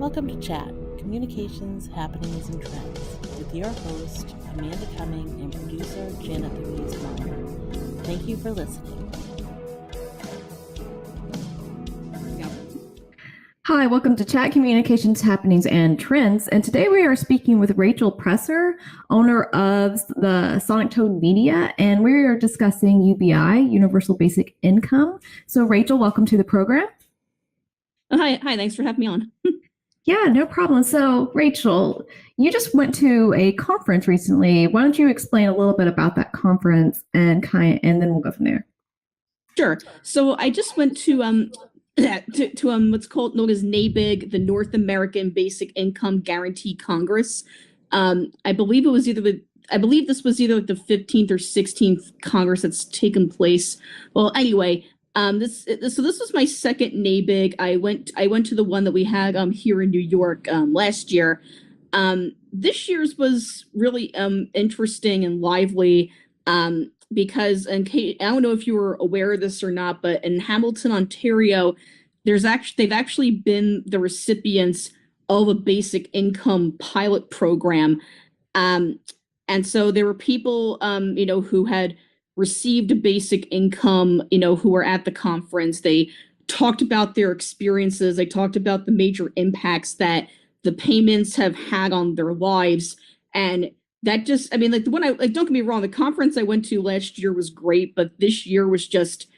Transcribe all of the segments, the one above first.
Welcome to Chat, Communications, Happenings, and Trends, with your host, Amanda Cumming, and producer, Janet Louise Meyer. Thank you for listening. Hi, welcome to Chat, Communications, Happenings, and Trends. And today we are speaking with Rachel Presser, owner of the Sonic Toad Media, and we are discussing UBI, Universal Basic Income. So Rachel, welcome to the program. Hi, thanks for having me on. Yeah, no problem. So Rachel, you just went to a conference recently. Why don't you explain a little bit about that conference and then we'll go from there. Sure. So I just went to what's known as NABIG, the North American Basic Income Guarantee Congress. I believe this was either the 15th or 16th Congress that's taken place. Well, anyway, this was my second NABIG. I went to the one that we had here in New York last year. This year's was really interesting and lively. Because, and Kate, I don't know if you were aware of this or not, but in Hamilton, Ontario, they've actually been the recipients of a basic income pilot program. And so there were people, who had received a basic income, who were at the conference. They talked about their experiences. They talked about the major impacts that the payments have had on their lives. And that just, don't get me wrong, the conference I went to last year was great, but this year was just,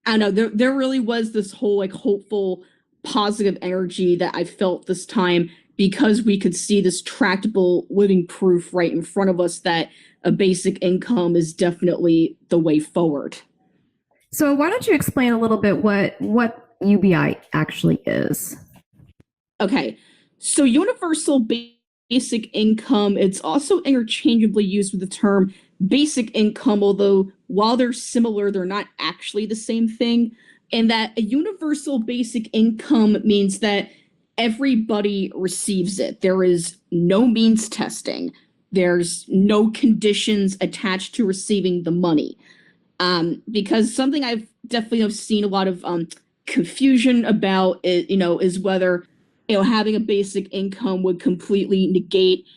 I don't know, there really was this whole hopeful, positive energy that I felt this time because we could see this tractable living proof right in front of us that a basic income is definitely the way forward. So why don't you explain a little bit what UBI actually is? Okay, so universal basic income, it's also interchangeably used with the term basic income, although while they're similar, they're not actually the same thing. And that a universal basic income means that everybody receives it. There is no means testing. There's no conditions attached to receiving the money. Because something I've definitely seen a lot of confusion about is whether having a basic income would completely negate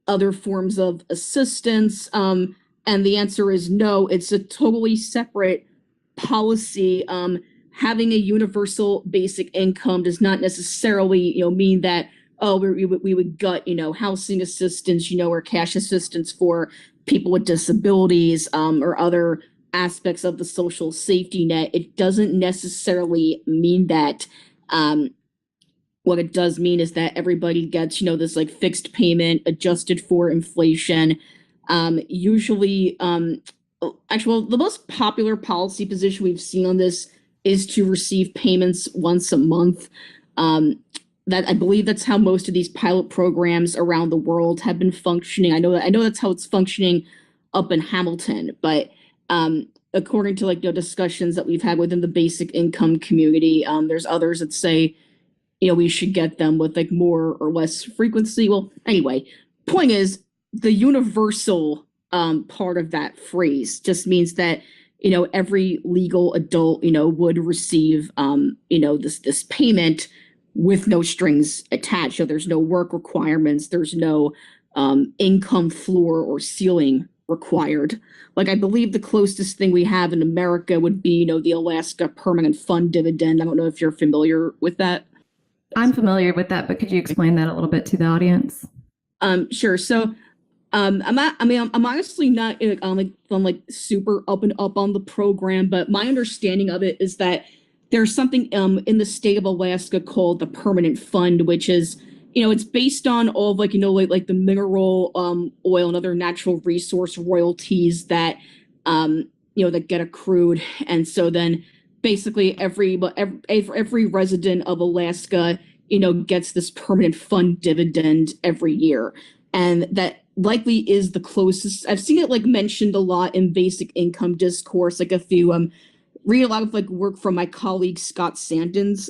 other forms of assistance. And the answer is no, it's a totally separate policy. Having a universal basic income does not necessarily, mean that, we would gut, housing assistance, or cash assistance for people with disabilities, or other aspects of the social safety net. It doesn't necessarily mean that. What it does mean is that everybody gets, this fixed payment adjusted for inflation. Usually, the most popular policy position we've seen on this is to receive payments once a month. That I believe that's how most of these pilot programs around the world have been functioning. I know that's how it's functioning up in Hamilton, but according to discussions that we've had within the basic income community, there's others that say we should get them with more or less frequency. Well, anyway, point is the universal part of that phrase just means that, every legal adult, would receive, this payment with no strings attached. So there's no work requirements. There's no income floor or ceiling required. I believe the closest thing we have in America would be, the Alaska Permanent Fund Dividend. I don't know if you're familiar with that. I'm familiar with that, but could you explain that a little bit to the audience? Sure. So, I'm honestly not super up on the program, but my understanding of it is that there's something in the state of Alaska called the Permanent Fund, which is, it's based on all of the mineral, oil and other natural resource royalties that that get accrued, and so then basically every resident of Alaska, gets this permanent fund dividend every year. And that likely is the closest. I've seen it mentioned a lot in basic income discourse. If you read a lot of work from my colleague Scott Sandins,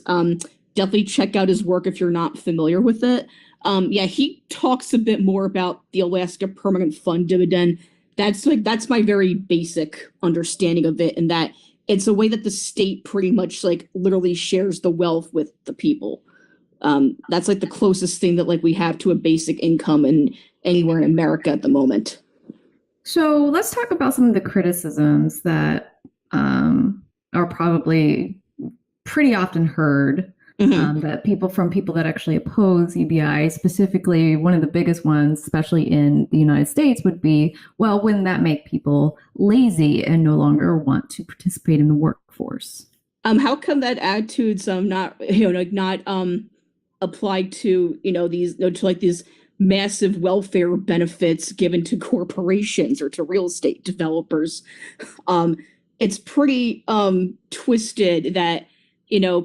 definitely check out his work if you're not familiar with it. He talks a bit more about the Alaska Permanent Fund Dividend. That's my very basic understanding of it, and that it's a way that the state pretty much literally shares the wealth with the people. That's like the closest thing that like we have to a basic income in anywhere in America at the moment. So let's talk about some of the criticisms that are probably pretty often heard. That people that actually oppose UBI, specifically one of the biggest ones, especially in the United States, would be, well, wouldn't that make people lazy and no longer want to participate in the workforce? How come that attitude's not not applied to these to like these massive welfare benefits given to corporations or to real estate developers? It's pretty twisted that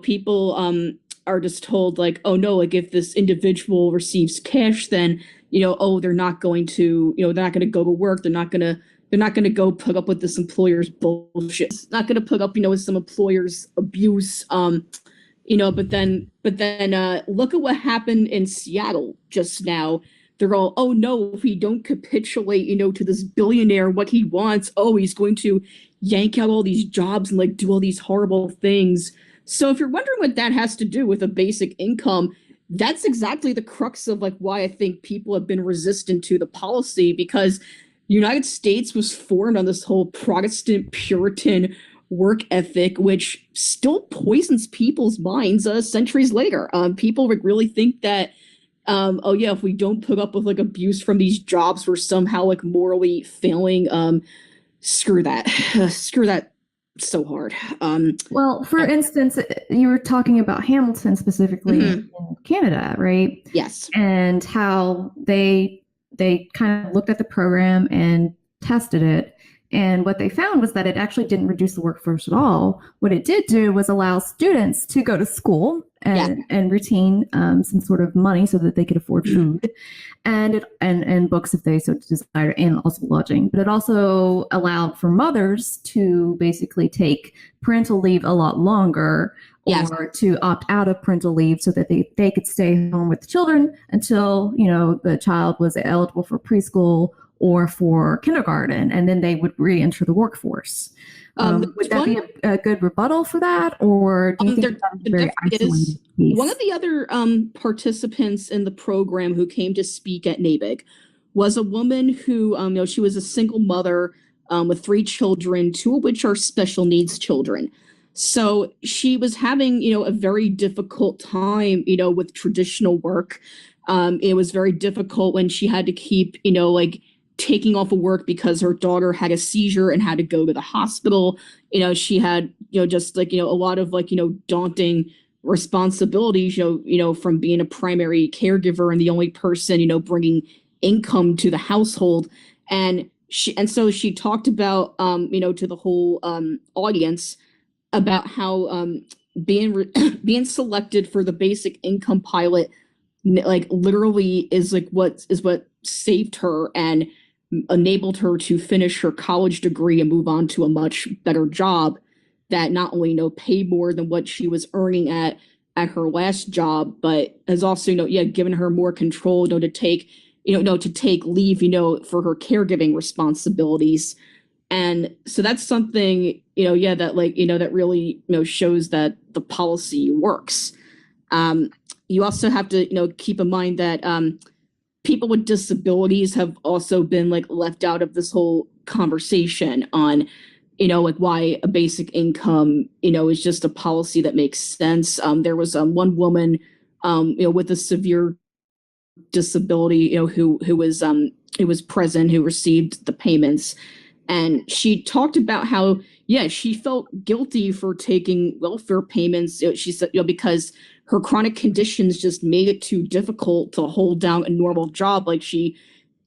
people are just told like, oh no, like if this individual receives cash, then oh, they're not going to they're not going to go to work, they're not going to go put up with this employer's bullshit, not going to put up with some employer's abuse. But then look at what happened in Seattle just now. They're all, oh no, if we don't capitulate to this billionaire what he wants, oh, he's going to yank out all these jobs and like do all these horrible things. So if you're wondering what that has to do with a basic income, that's exactly the crux of like why I think people have been resistant to the policy, because the United States was formed on this whole Protestant Puritan work ethic, which still poisons people's minds centuries later. People would really think that, oh yeah, if we don't put up with like abuse from these jobs, we're somehow like morally failing. Screw that. Screw that so hard. Well, for instance, you were talking about Hamilton specifically in Canada, right? Yes. And how they kind of looked at the program and tested it. And what they found was that it actually didn't reduce the workforce at all. What it did do was allow students to go to school and retain some sort of money so that they could afford food and books if they so desired, and also lodging. But it also allowed for mothers to basically take parental leave a lot longer, or to opt out of parental leave so that they could stay home with the children until the child was eligible for preschool or for kindergarten, and then they would re-enter the workforce. Would that be a good rebuttal for that, or do you think that is very isolated piece? One of the other participants in the program who came to speak at NABIG was a woman who, she was a single mother with 3 children, 2 of which are special needs children. So she was having, a very difficult time, with traditional work. It was very difficult when she had to keep, like taking off of work because her daughter had a seizure and had to go to the hospital. She had, just like, a lot of like, daunting responsibilities, from being a primary caregiver and the only person, bringing income to the household. And so she talked about, to the whole audience about how being selected for the basic income pilot, like literally is what saved her and enabled her to finish her college degree and move on to a much better job that not only paid more than what she was earning at her last job, but has also given her more control to take leave for her caregiving responsibilities. And so that's something that that really shows that the policy works. You also have to keep in mind that people with disabilities have also been like left out of this whole conversation on like why a basic income is just a policy that makes sense. There was one woman with a severe disability who was present, who received the payments, and she talked about how she felt guilty for taking welfare payments. She said because her chronic conditions just made it too difficult to hold down a normal job. Like she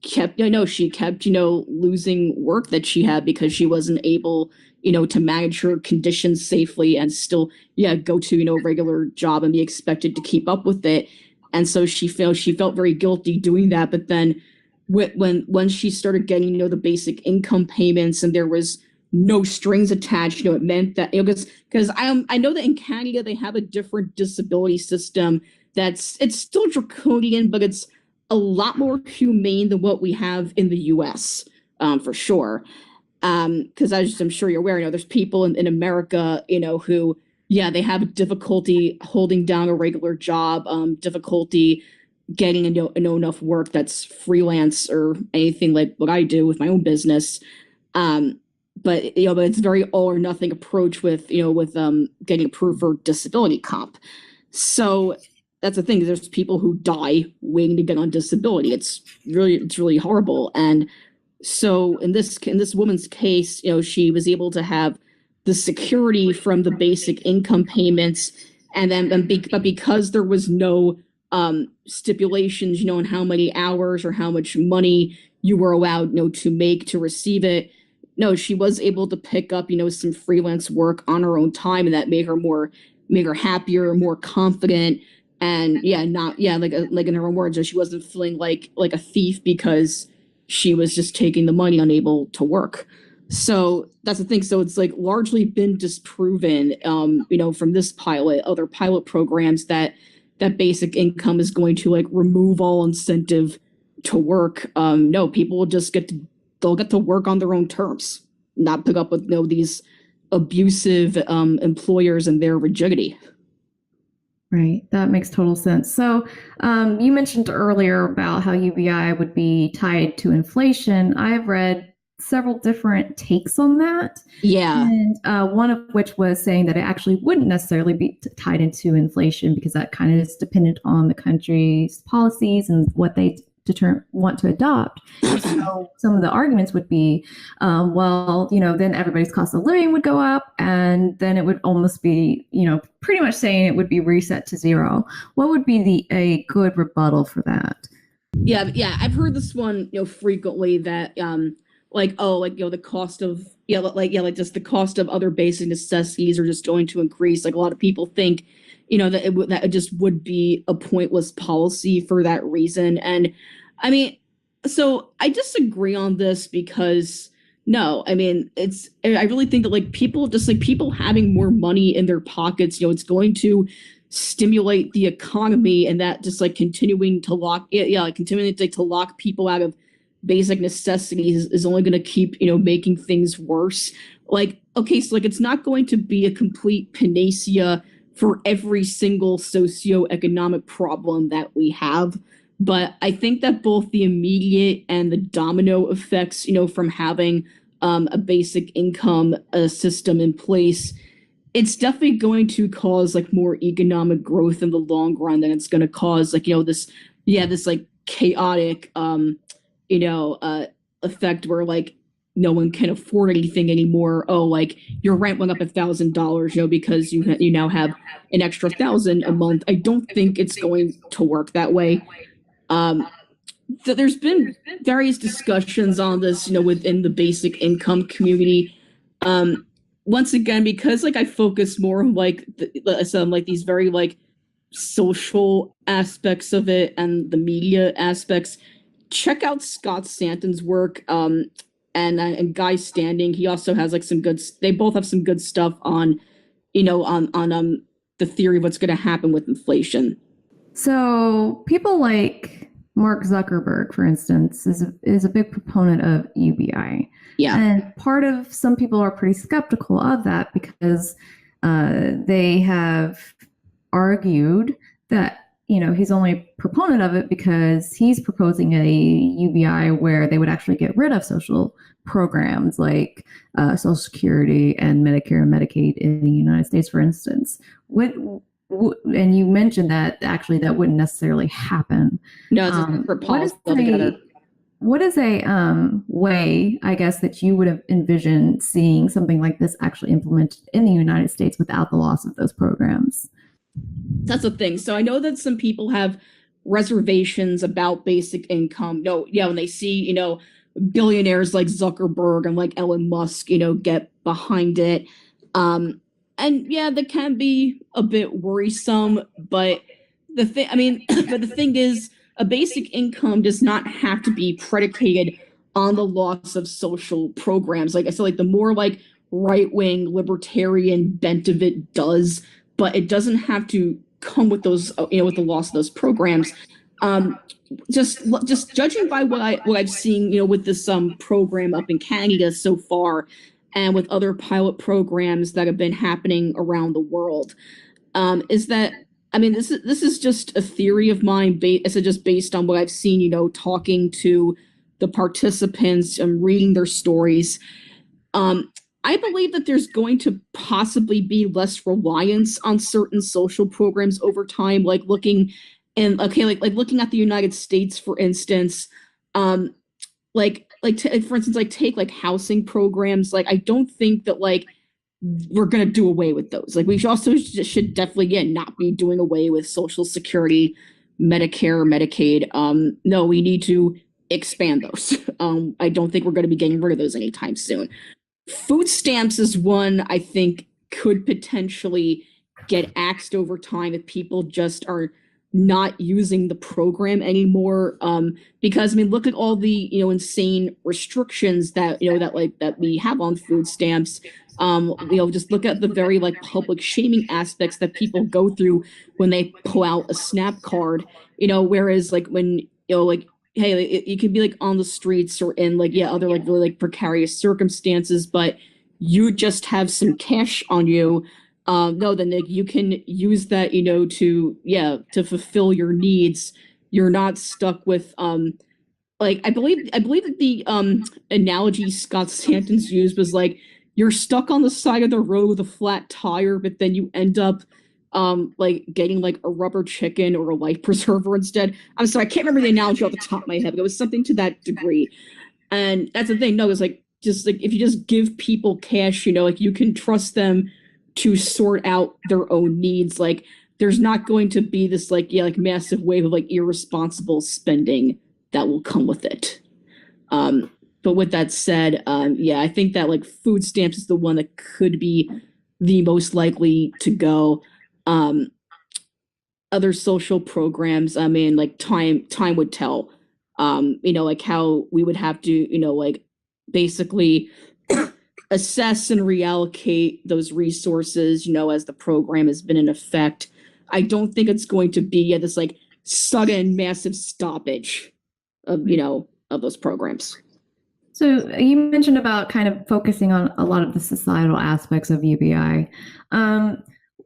kept losing work that she had because she wasn't able to manage her conditions safely and still go to a regular job and be expected to keep up with it. And so she felt very guilty doing that. But then when she started getting the basic income payments and there was no strings attached, it meant that because I know that in Canada they have a different disability system it's still draconian, but it's a lot more humane than what we have in the US, for sure. Because as I'm sure you're aware, there's people in America, who yeah, they have difficulty holding down a regular job, difficulty getting enough work that's freelance or anything like what I do with my own business. Um, but but it's very all or nothing approach with getting approved for disability comp. So that's the thing. There's people who die waiting to get on disability. It's really horrible. And so in this woman's case, she was able to have the security from the basic income payments, and but because there was no stipulations, on how many hours or how much money you were allowed, to make to receive it. No, she was able to pick up, some freelance work on her own time, and that made her happier, more confident, and like in her own words, she wasn't feeling like a thief because she was just taking the money, unable to work. So that's the thing. So it's like largely been disproven, from this pilot, other pilot programs, that basic income is going to like remove all incentive to work. No, people will just they'll get to work on their own terms, not pick up with these abusive employers and their rigidity. Right. That makes total sense. So you mentioned earlier about how UBI would be tied to inflation. I've read several different takes on that. Yeah. And one of which was saying that it actually wouldn't necessarily be tied into inflation because that kind of is dependent on the country's policies and what they want to adopt. So some of the arguments would be, then everybody's cost of living would go up, and then it would almost be, pretty much saying it would be reset to zero. What would be a good rebuttal for that? Yeah, I've heard this one, frequently, that the cost of just the cost of other basic necessities are just going to increase. Like a lot of people think, that it just would be a pointless policy for that reason. And I mean, so I disagree on this because no, I really think that people having more money in their pockets, it's going to stimulate the economy, and that just continuing to lock people out of basic necessities is only going to keep, making things worse. It's not going to be a complete panacea for every single socioeconomic problem that we have. But I think that both the immediate and the domino effects, from having a basic income system in place, it's definitely going to cause more economic growth in the long run than it's going to cause this chaotic effect where no one can afford anything anymore. Oh, your rent went up $1,000, because you now have an extra $1,000 a month. I don't think it's going to work that way. So there's been various discussions on this, within the basic income community. Once again, because I focus more on these very social aspects of it and the media aspects. Check out Scott Santon's work, and Guy Standing. He also has some good. They both have some good stuff on, on the theory of what's going to happen with inflation. So people like Mark Zuckerberg, for instance, is a big proponent of UBI. Yeah, and some people are pretty skeptical of that because they have argued that he's only a proponent of it because he's proposing a UBI where they would actually get rid of social programs like Social Security and Medicare and Medicaid in the United States, for instance. And you mentioned that actually that wouldn't necessarily happen. No, it's a separate policy altogether. What is a way, I guess, that you would have envisioned seeing something like this actually implemented in the United States without the loss of those programs? That's the thing. So I know that some people have reservations about basic income. When they see, billionaires like Zuckerberg and Elon Musk, get behind it. And yeah, that can be a bit worrisome. But the thing is, a basic income does not have to be predicated on the loss of social programs. Like I said, the more right-wing libertarian bent of it does, but it doesn't have to come with those, with the loss of those programs. Just judging by what I've seen, with this program up in Canada so far, and with other pilot programs that have been happening around the world, is that, I mean, this is just a theory of mine. It's just based on what I've seen, talking to the participants and reading their stories. I believe that there's going to possibly be less reliance on certain social programs over time, like looking like looking at the United States, for instance. For instance, like take like housing programs. Like I don't think that like we're gonna do away with those. Like we should definitely, again, not be doing away with Social Security, Medicare, Medicaid. No, we need to expand those. I don't think we're going to be getting rid of those anytime soon. Food stamps is one I think could potentially get axed over time if people just are not using the program anymore. Because I mean, look at all the insane restrictions that that we have on food stamps. Just look at the very like public shaming aspects that people go through when they pull out a SNAP card. Whereas like when like, hey, you can be like on the streets or in like other like really like precarious circumstances, but you just have some cash on you. No, then like, you can use that to fulfill your needs. You're not stuck with I believe that the analogy Scott Stanton's used was like you're stuck on the side of the road with a flat tire, but then you end up like getting like a rubber chicken or a life preserver instead. I'm sorry, I can't remember the analogy off the top of my head, but it was something to that degree. And that's the thing. No, it's like just like if you just give people cash, like you can trust them to sort out their own needs. Like there's not going to be this like massive wave of like irresponsible spending that will come with it. But with that said, I think that like food stamps is the one that could be the most likely to go. Other social programs, I mean, like time would tell. Like how we would have to, like basically assess and reallocate those resources, as the program has been in effect. I don't think it's going to be this like sudden massive stoppage of of those programs. So you mentioned about kind of focusing on a lot of the societal aspects of UBI.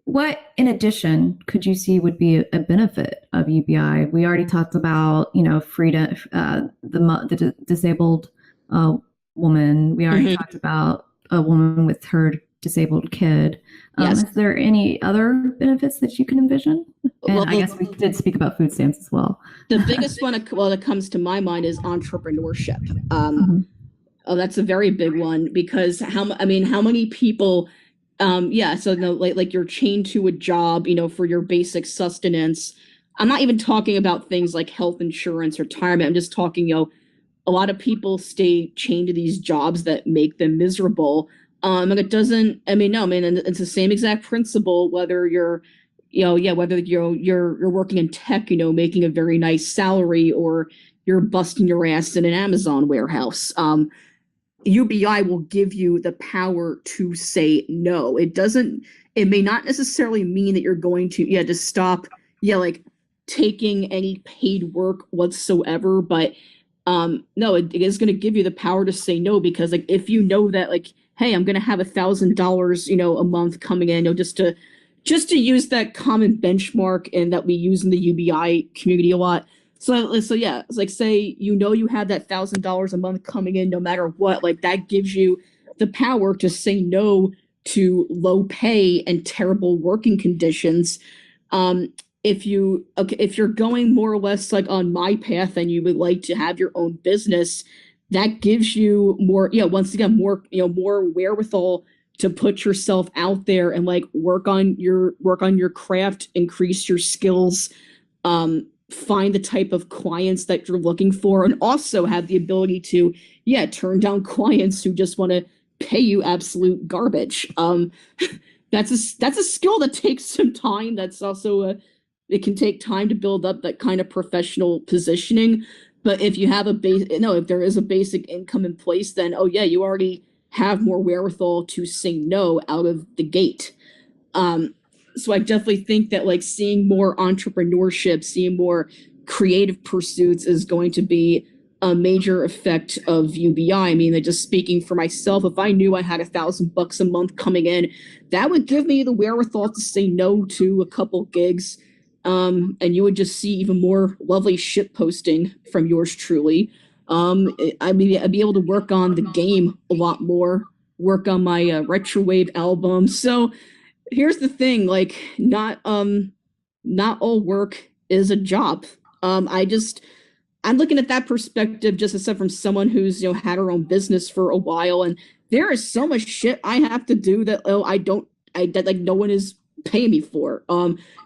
What, in addition, could you see would be a benefit of UBI? We already talked about, freedom, the disabled woman. We already talked about a woman with her disabled kid. Yes. Is there any other benefits that you can envision? And I guess we did speak about food stamps as well. The biggest one, that comes to my mind is entrepreneurship. Oh, that's a very big one because how many people, like you're chained to a job, for your basic sustenance. I'm not even talking about things like health insurance, retirement. I'm just talking, a lot of people stay chained to these jobs that make them miserable. And it doesn't, it's the same exact principle, whether you're, whether you're working in tech, making a very nice salary, or you're busting your ass in an Amazon warehouse. UBI will give you the power to say no. It may not necessarily mean that you're going to stop like taking any paid work whatsoever, but no, it is going to give you the power to say no, because like if that like, hey, I'm going to have $1,000 a month coming in, just to use that common benchmark and that we use in the UBI community a lot. So yeah, it's like, say, you have that $1,000 a month coming in no matter what, like that gives you the power to say no to low pay and terrible working conditions. If you're going more or less like on my path and you would like to have your own business, that gives you more, once again, more wherewithal to put yourself out there and like work on your craft, increase your skills, find the type of clients that you're looking for, and also have the ability to turn down clients who just want to pay you absolute garbage. That's a skill that takes some time. That's also it can take time to build up that kind of professional positioning. But if you have if there is a basic income in place, then you already have more wherewithal to say no out of the gate. So I definitely think that like seeing more entrepreneurship, seeing more creative pursuits is going to be a major effect of UBI. I mean, just speaking for myself, if I knew I had $1,000 a month coming in, that would give me the wherewithal to say no to a couple gigs. And you would just see even more lovely shit posting from yours truly. I'd be able to work on the game a lot more, work on my retrowave album. So here's the thing, like not all work is a job. I'm looking at that perspective just as from someone who's had her own business for a while, and there is so much shit I have to do that that like no one is paying me for.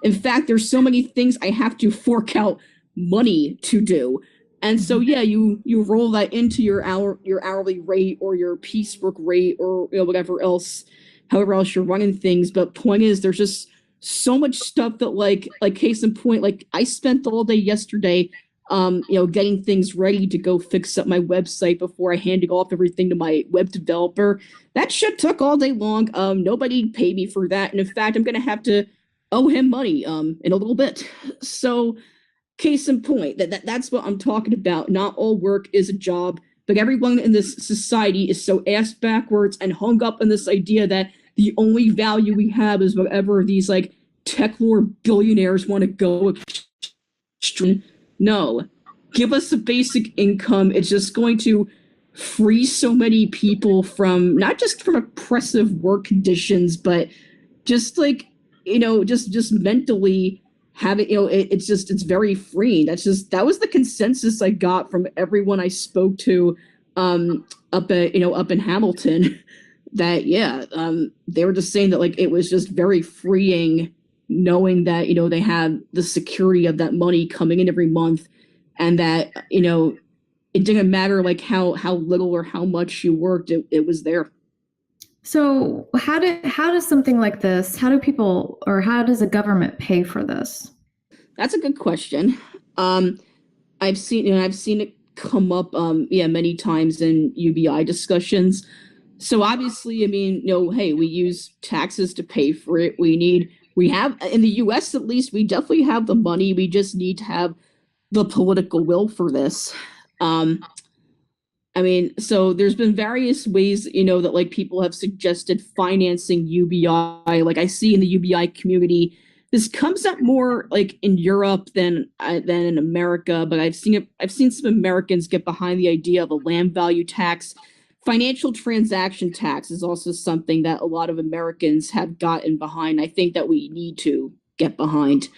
In fact, there's so many things I have to fork out money to do. And so yeah, you roll that into your hourly rate or your piecework rate or whatever else, however else you're running things. But point is, there's just so much stuff that like case in point, like I spent all day yesterday getting things ready to go fix up my website before I handed off everything to my web developer. That shit took all day long. Nobody paid me for that. And in fact, I'm going to have to owe him money in a little bit. So case in point, that's what I'm talking about. Not all work is a job, but everyone in this society is so ass backwards and hung up on this idea that the only value we have is whatever these like tech lord billionaires want to go extreme. No, give us a basic income. It's just going to free so many people from not just from oppressive work conditions, but just like, just mentally have it, it's very freeing. That was the consensus I got from everyone I spoke to up in Hamilton that, they were just saying that like it was just very freeing knowing that they had the security of that money coming in every month, and that it didn't matter like how little or how much you worked, it was there. So how does something like this, how does the government pay for this? That's a good question. I've seen it come up many times in UBI discussions. So obviously, I mean, hey, we use taxes to pay for it. We have, in the US at least, we definitely have the money. We just need to have the political will for this. I mean, so there's been various ways, that like people have suggested financing UBI. Like I see in the UBI community, this comes up more like in Europe than in America, but I've seen some Americans get behind the idea of a land value tax. Financial transaction tax is also something that a lot of Americans have gotten behind. I think that we need to get behind.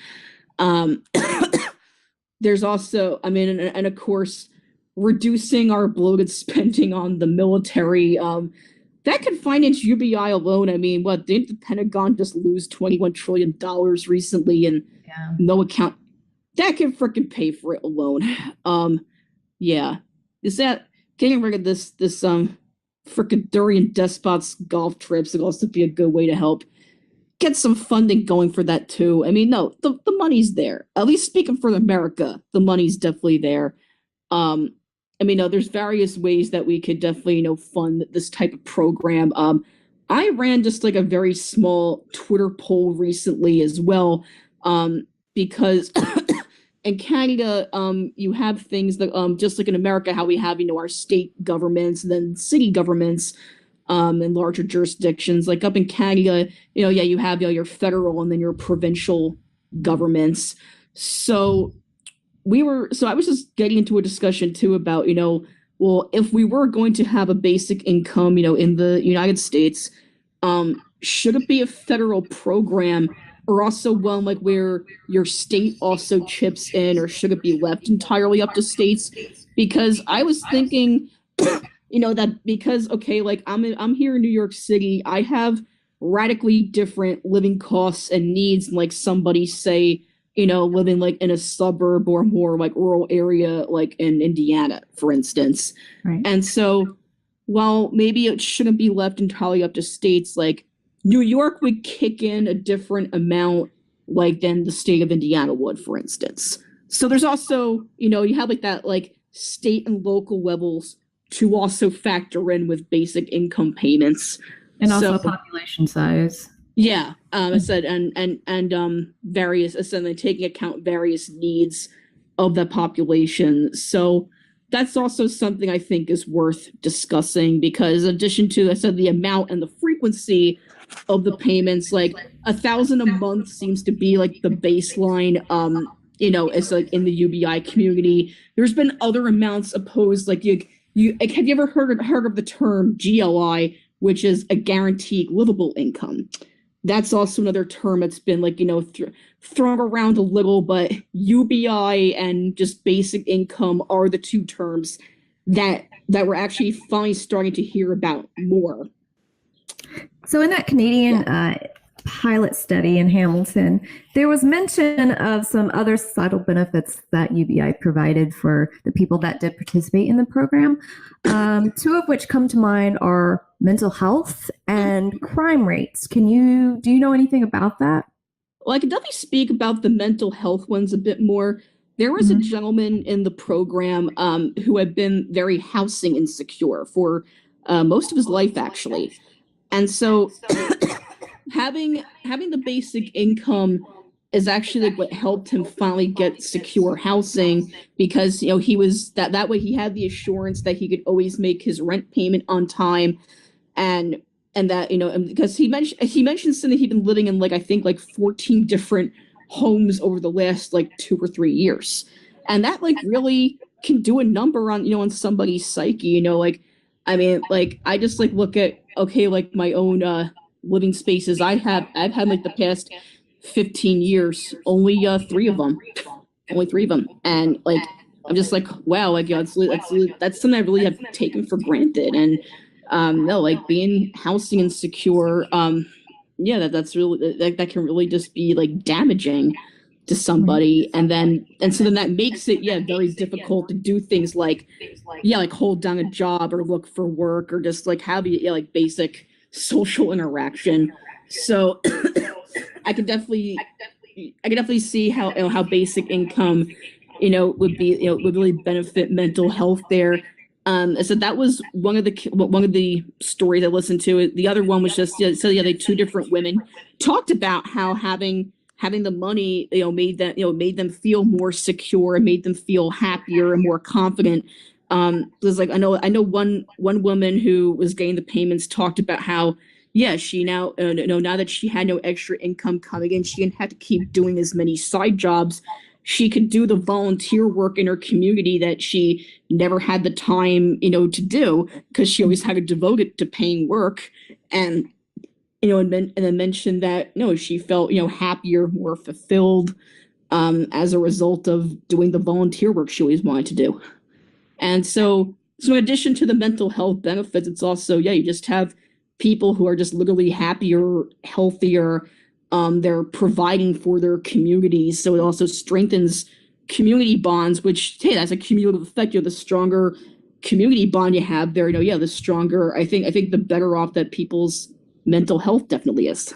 There's also, I mean, and of course, reducing our bloated spending on the military. That could finance UBI alone. I mean, didn't the Pentagon just lose $21 trillion recently and no account? That could freaking pay for it alone. Yeah. Is that getting rid of this frickin' Durian Despot's golf trips would also be a good way to help get some funding going for that too. I mean, no, the money's there. At least speaking for America, the money's definitely there. I mean, no, there's various ways that we could definitely, fund this type of program. I ran just like a very small Twitter poll recently as well, because in Canada, you have things that, just like in America, how we have, our state governments and then city governments, in larger jurisdictions. Like up in Canada, you have your federal and then your provincial governments. So I was just getting into a discussion too about, well, if we were going to have a basic income, in the United States, should it be a federal program or also one like where your state also chips in, or should it be left entirely up to states? Because I was thinking, that because, okay, like I'm here in New York City, I have radically different living costs and needs than like somebody say, living like in a suburb or more like rural area, like in Indiana, for instance. Right. And so while maybe it shouldn't be left entirely up to states, like New York would kick in a different amount like than the state of Indiana would, for instance. So there's also, you have like that like state and local levels to also factor in with basic income payments. And also population size. Yeah, I said, and various, I said, taking account various needs of the population. So that's also something I think is worth discussing, because in addition to, I said, the amount and the frequency of the payments, like 1,000 a month seems to be like the baseline. It's like in the UBI community. There's been other amounts opposed, like have you ever heard of the term GLI, which is a guaranteed livable income? That's also another term that's been like, thrown around a little, but UBI and just basic income are the two terms that we're actually finally starting to hear about more. So in that Canadian pilot study in Hamilton, there was mention of some other societal benefits that UBI provided for the people that did participate in the program. Two of which come to mind are mental health and crime rates. Do you know anything about that? Well, I can definitely speak about the mental health ones a bit more. There was a gentleman in the program who had been very housing insecure for most of his life, actually. And so having the basic income is actually like what helped him finally get secure housing, because he was that way he had the assurance that he could always make his rent payment on time, and that and because he mentioned something, he'd been living in like I think like 14 different homes over the last like 2 or 3 years, and that like really can do a number on on somebody's psyche. I just like look at like my own living spaces. I've had like the past 15 years, only 3 of them, and like I'm just like, wow, like that's something I really have taken for granted. And no, like being housing insecure, that's really that can really just be like damaging to somebody. And so then that makes it very difficult to do things like hold down a job or look for work or just like have like basic social interaction. So I could definitely see how basic income would really benefit mental health there. So that was one of the stories I listened to. The other one was just they two different women talked about how having the money made them feel more secure and made them feel happier and more confident. There's like I know one woman who was getting the payments talked about how she now now that she had no extra income coming in, she didn't have to keep doing as many side jobs. She could do the volunteer work in her community that she never had the time to do, because she always had to devote it to paying work. And and then mentioned that she felt happier, more fulfilled as a result of doing the volunteer work she always wanted to do. And so in addition to the mental health benefits, it's also you just have people who are just literally happier, healthier. They're providing for their communities, so it also strengthens community bonds, which that's a cumulative effect. The stronger community bond you have there, the stronger I think the better off that people's mental health definitely is.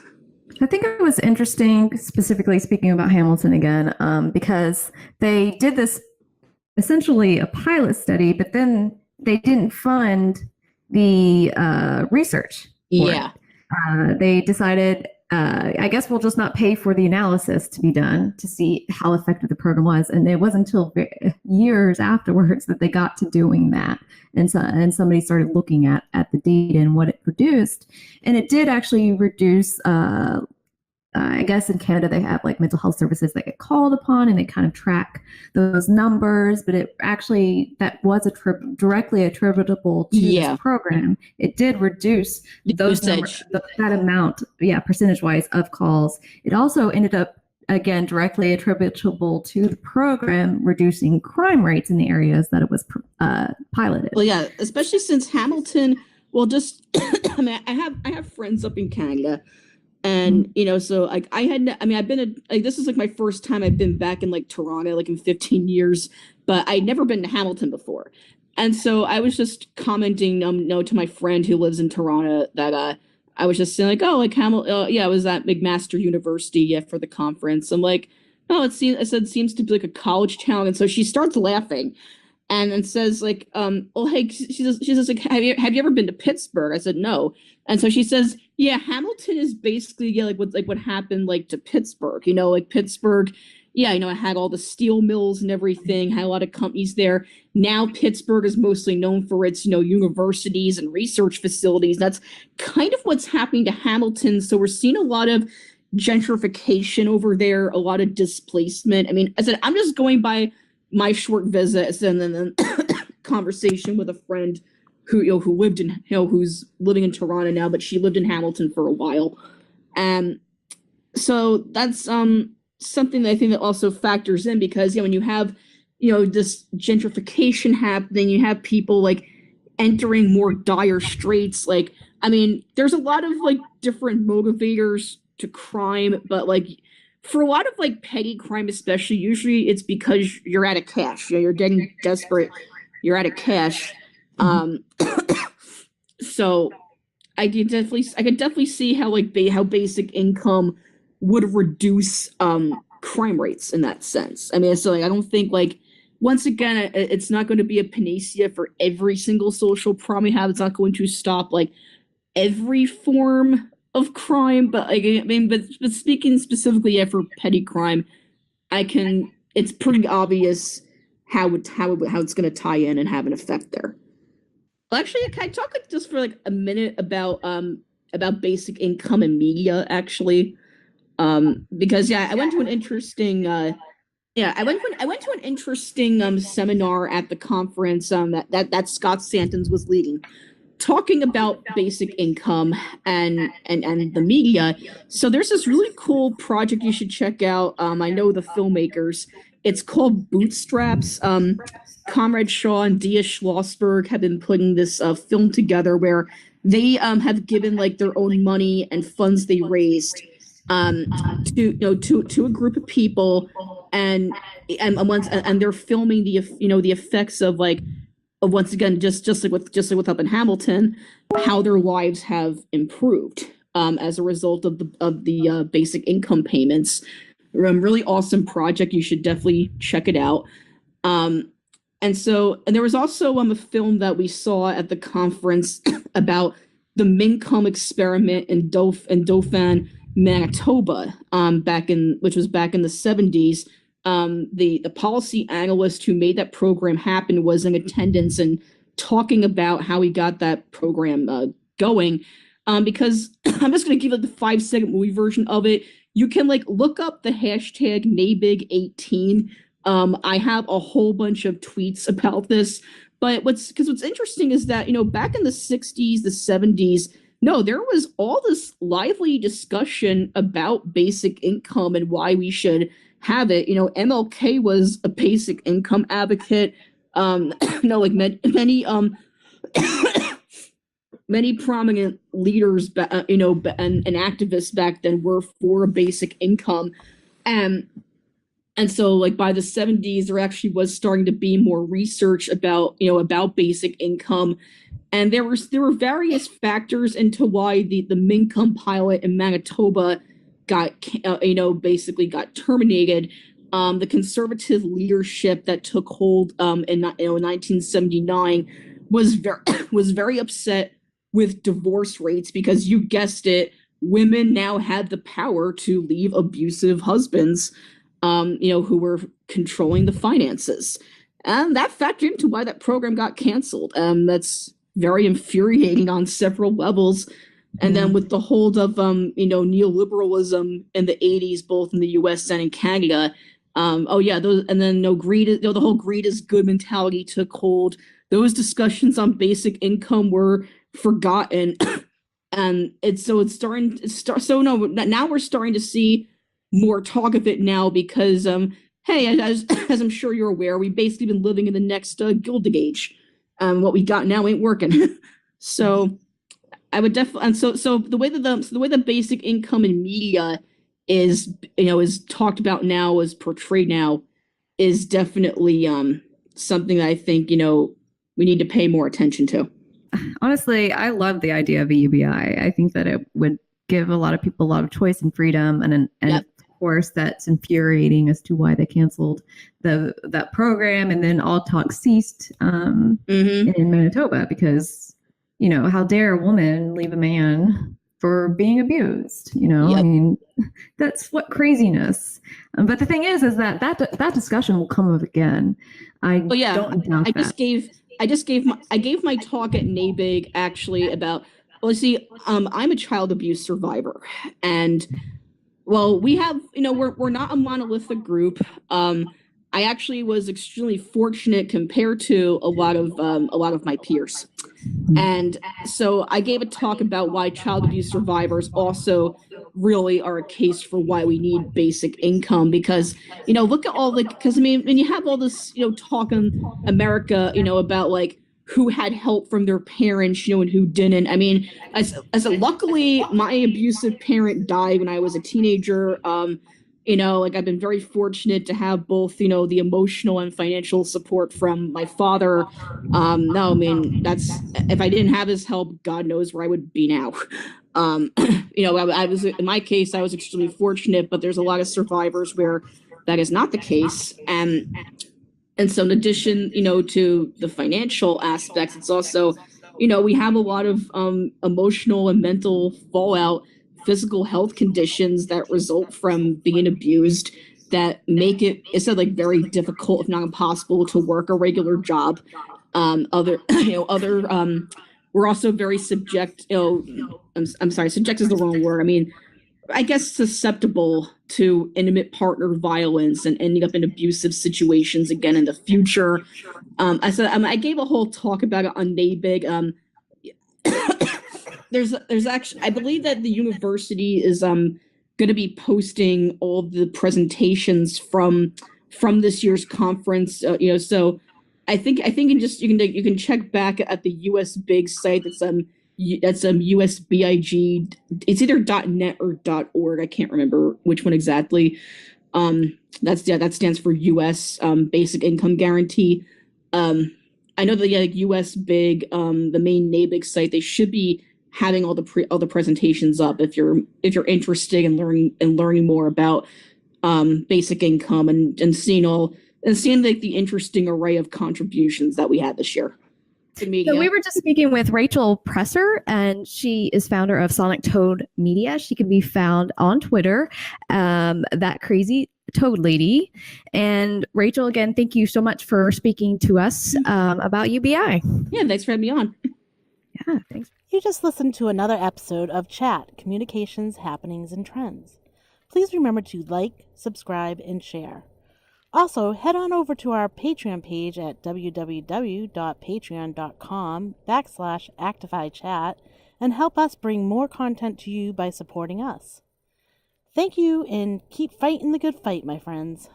I think it was interesting, specifically speaking about Hamilton again, because they did this essentially a pilot study, but then they didn't fund the research. They decided, I guess we'll just not pay for the analysis to be done to see how effective the program was. And it wasn't until years afterwards that they got to doing that. And somebody started looking at the data and what it produced. And it did actually reduce, I guess in Canada, they have like mental health services that get called upon and they kind of track those numbers. But it actually, that was directly attributable to this program. It did reduce those numbers, that amount, percentage wise of calls. It also ended up, again, directly attributable to the program, reducing crime rates in the areas that it was piloted. Well, especially since Hamilton, I have friends up in Canada. And, so like I've been this is like my first time I've been back in like Toronto, like in 15 years, but I'd never been to Hamilton before. And so I was just commenting, to my friend who lives in Toronto that, I was just saying like, oh, like Hamilton, I was at McMaster University for the conference. I'm like, oh, it seems to be like a college town. And so she starts laughing and says like, well, hey, she says like, have you ever been to Pittsburgh? I said, no. And so she says, yeah, Hamilton is basically like what happened like to Pittsburgh, like Pittsburgh, yeah, it had all the steel mills and everything, had a lot of companies there. Now Pittsburgh is mostly known for its, universities and research facilities. That's kind of what's happening to Hamilton. So we're seeing a lot of gentrification over there, a lot of displacement. I mean, I said, I'm just going by my short visit and then conversation with a friend who lived in, who's living in Toronto now, but she lived in Hamilton for a while. And so that's something that I think that also factors in, because when you have this gentrification happening, you have people like entering more dire straits. Like, I mean, there's a lot of like different motivators to crime, but like for a lot of like petty crime, especially, usually it's because you're out of cash. You're getting desperate. You're out of cash. So I could definitely see how like how basic income would reduce crime rates in that sense. I mean, so like I don't think, like, once again, it's not going to be a panacea for every single social problem we have. It's not going to stop like every form of crime, but like, I mean, but speaking specifically for petty crime, it's pretty obvious how it's going to tie in and have an effect there. Well, actually, can I talk just for like a minute about basic income and media, actually? Because I went to an interesting I went to an interesting seminar at the conference that Scott Santons was leading, talking about basic income and the media. So there's this really cool project you should check out. I know the filmmakers. It's called Bootstraps. Comrade Shaw and Dia Schlossberg have been putting this film together where they have given like their own money and funds they raised to a group of people, and they're filming the effects of once again just like with up in Hamilton, how their lives have improved as a result of the basic income payments. Really awesome project. You should definitely check it out. And there was also a film that we saw at the conference about the Mincome experiment in Dauphin, Manitoba, which was back in the 70s. The policy analyst who made that program happen was in attendance and talking about how he got that program going. Because I'm just going to give the 5-second movie version of it. You can look up the hashtag NABIG18. I have a whole bunch of tweets about this, but what's interesting is that, back in the 60s, the 70s, no, there was all this lively discussion about basic income and why we should have it. MLK was a basic income advocate. Many prominent leaders, and activists back then were for a basic income. And so by the 70s, there actually was starting to be more research about basic income. And there were various factors into why the Mincome pilot in Manitoba got basically got terminated. The conservative leadership that took hold in 1979 was very upset with divorce rates, because you guessed it, women now had the power to leave abusive husbands, who were controlling the finances. And that factored into why that program got canceled. That's very infuriating on several levels. And then with the hold of, neoliberalism in the 80s, both in the US and in Canada, the whole greed is good mentality took hold. Those discussions on basic income were forgotten. And now we're starting to see more talk of it now, because hey, as I'm sure you're aware, we've basically been living in the next Gilded Age. What we got now ain't working. So I would definitely, and so the way that basic income in media is talked about now, is portrayed now, is definitely something that I think we need to pay more attention to. Honestly, I love the idea of a UBI. I think that it would give a lot of people a lot of choice and freedom, and Yep. Of course that's infuriating as to why they canceled that program, and then all talk ceased in Manitoba, because how dare a woman leave a man for being abused. You know, Yep. I mean, that's what craziness. But the thing is that discussion will come up again. I Oh yeah, don't doubt I that. I gave my talk at NABIG actually about, well, see, I'm a child abuse survivor, and well, we have, we're not a monolithic group. I actually was extremely fortunate compared to a lot of my peers. And so I gave a talk about why child abuse survivors also really are a case for why we need basic income, because look at all the, because I mean, when you have all this talk in America about like who had help from their parents and who didn't. I mean, as a luckily my abusive parent died when I was a teenager. Like I've been very fortunate to have both the emotional and financial support from my father. No, I mean, that's, if I didn't have his help, God knows where I would be now. I was, in my case, I was extremely fortunate, but there's a lot of survivors where that is not the case. And so in addition, to the financial aspects, it's also, we have a lot of emotional and mental fallout, physical health conditions that result from being abused that make it, it's like very difficult, if not impossible, to work a regular job. We're also very subject, I'm sorry, subject is the wrong word. I mean, I guess susceptible to intimate partner violence and ending up in abusive situations again in the future. I gave a whole talk about it on NABIG. There's actually, I believe that the university is going to be posting all the presentations from this year's conference. So I think you can check back at the US Big site. That's USBIG. It's either .net or .org. I can't remember which one exactly. That stands for US Basic Income Guarantee. I know that like US Big, the main NABIG site, they should be having all the presentations up if you're interested in learning more about basic income and seeing like the interesting array of contributions that we had this year. So we were just speaking with Rachel Presser, and she is founder of Sonic Toad Media. She can be found on Twitter, that crazy Toad lady. And Rachel, again, thank you so much for speaking to us about UBI. Yeah, thanks for having me on. Yeah, thanks. You just listened to another episode of Chat, Communications, Happenings, and Trends. Please remember to like, subscribe, and share. Also, head on over to our Patreon page at www.patreon.com/ActifyChat and help us bring more content to you by supporting us. Thank you, and keep fighting the good fight, my friends.